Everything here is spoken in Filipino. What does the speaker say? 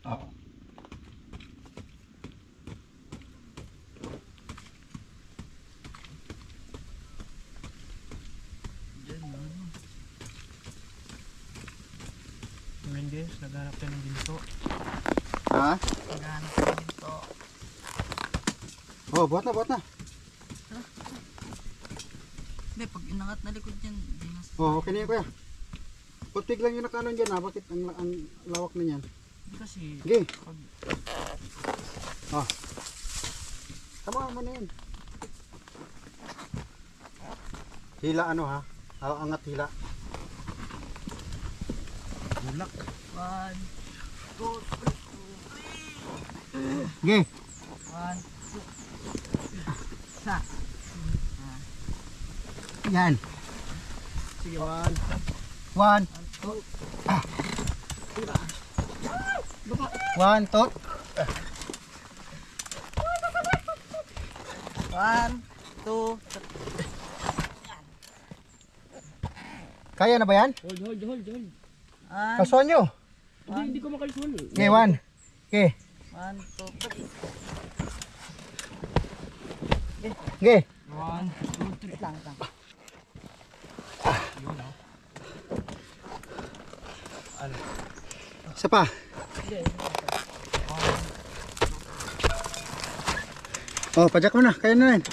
Oh. Ngayon guys, naghanap tayo ng ginto. Ha? Naghanap tayo ng ginto. Oh, buhat na. Hindi, pag inangat na likod yan, di na sa... Oh, okay na yun kuya. Putik lang yung nakanon dyan ha. Bakit ang lawak na yan? Kasi, Sige. pag... Oh. Tama mo na yan. Hila ano ha? Angat hila. Bulak. 1, 2, 3. Sige. 1, 2. Isa. Yan. Sige, 1, 1, 2. 1, 2. 1, 2, Kaya na ba yan? Hold. Kasuhan nyo. Hindi ko makalisuan. Okay, 1. Okay. 1, 2, 3. Okay. 1, 2, 3. Lang. Isa pa. Oh, pajak mo na. Kaya na rin.